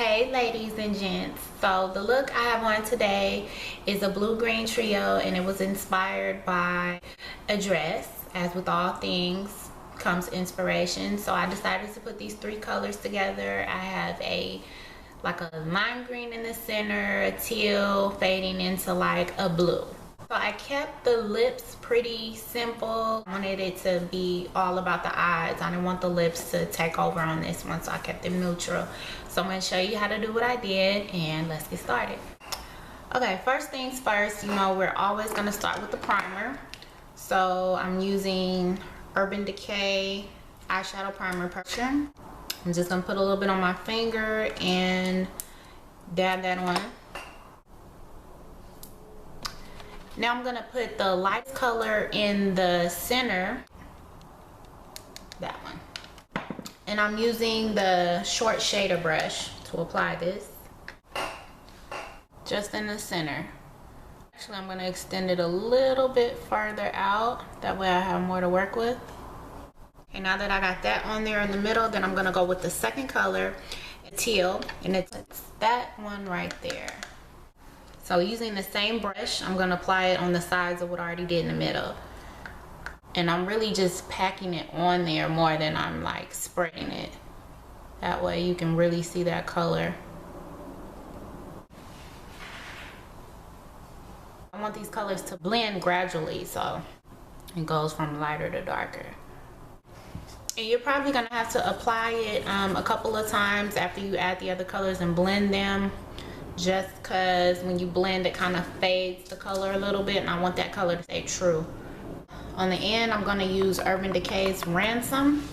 Hey ladies and gents, so the look I have on today is a blue-green trio, and it was inspired by a dress. As with all things comes inspiration, so I decided to put these three colors together. I have like a lime green in the center, a teal fading into like a blue. So I kept the lips pretty simple. I wanted it to be all about the eyes. I didn't want the lips to take over on this one, so I kept them neutral. So I'm going to show you how to do what I did, and let's get started. Okay, first things first, you know, we're always going to start with the primer. So I'm using Urban Decay eyeshadow primer. I'm just going to put a little bit on my finger and dab that on. Now I'm gonna put the light color in the center, that one. And I'm using the short shader brush to apply this, just in the center. Actually, I'm gonna extend it a little bit further out, that way I have more to work with. Okay, now that I got that on there in the middle, then I'm gonna go with the second color, teal, and it's that one right there. So using the same brush, I'm gonna apply it on the sides of what I already did in the middle. And I'm really just packing it on there more than I'm like spreading it. That way you can really see that color. I want these colors to blend gradually, so it goes from lighter to darker. And you're probably gonna have to apply it a couple of times after you add the other colors and blend them. Just because when you blend, it kind of fades the color a little bit, and I want that color to stay true. On the end, I'm going to use Urban Decay's Ransom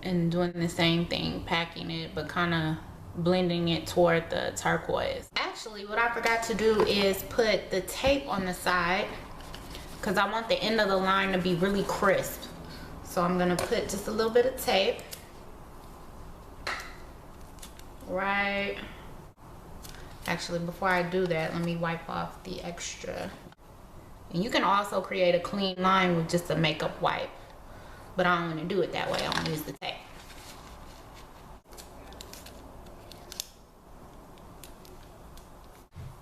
and doing the same thing, packing it but kind of blending it toward the turquoise. Actually, what I forgot to do is put the tape on the side because I want the end of the line to be really crisp. So I'm going to put just a little bit of tape right. Actually, before I do that, let me wipe off the extra. And you can also create a clean line with just a makeup wipe, but I don't want to do it that way. I want to use the tape.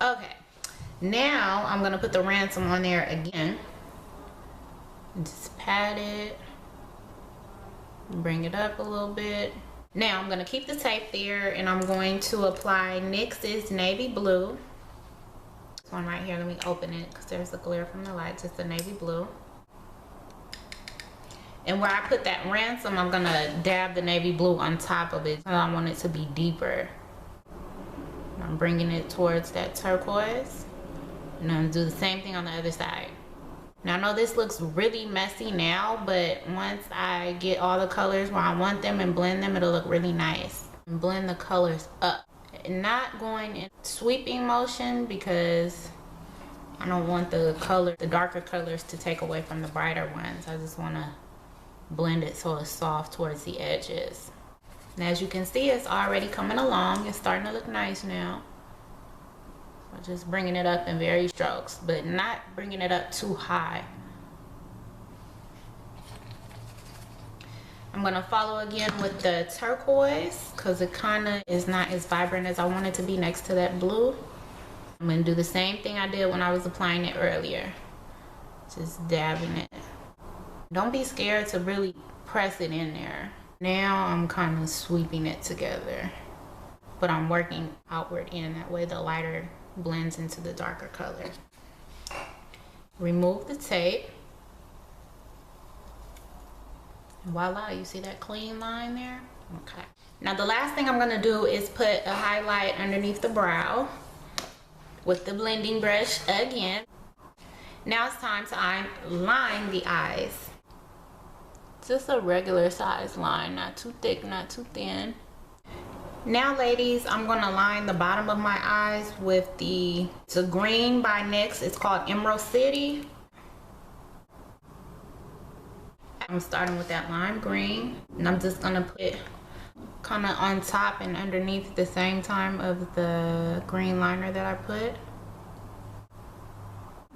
Okay, now I'm going to put the Ransom on there again. Just pat it, bring it up a little bit. Now I'm going to keep the tape there, and I'm going to apply NYX's Navy Blue. This one right here, let me open it because there's a glare from the lights. It's the Navy Blue. And where I put that Ransom, I'm going to dab the Navy Blue on top of it. I want it to be deeper. I'm bringing it towards that turquoise. And I'm going to do the same thing on the other side. Now I know this looks really messy now, but once I get all the colors where I want them and blend them, it'll look really nice. And blend the colors up. And not going in sweeping motion because I don't want the darker colors to take away from the brighter ones. I just want to blend it so it's soft towards the edges. And as you can see, it's already coming along. It's starting to look nice now. Just bringing it up in various strokes, but not bringing it up too high. I'm going to follow again with the turquoise because it kind of is not as vibrant as I want it to be next to that blue. I'm going to do the same thing I did when I was applying it earlier. Just dabbing it. Don't be scared to really press it in there. Now I'm kind of sweeping it together, but I'm working outward in, that way the lighter blends into the darker color. Remove the tape. And voila, you see that clean line there? Okay. Now the last thing I'm gonna do is put a highlight underneath the brow with the blending brush again. Now it's time to line the eyes. Just a regular size line, not too thick, not too thin. Now ladies, I'm going to line the bottom of my eyes with it's a green by NYX. It's called Emerald City. I'm starting with that lime green, and I'm just going to put kind of on top and underneath at the same time of the green liner that I put.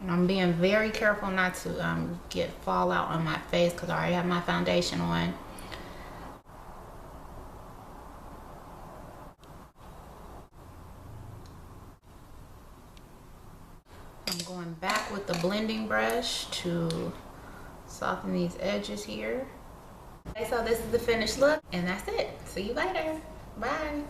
And I'm being very careful not to get fallout on my face because I already have my foundation on. Going back with the blending brush to soften these edges here. Okay, so this is the finished look, and that's it. See you later. Bye.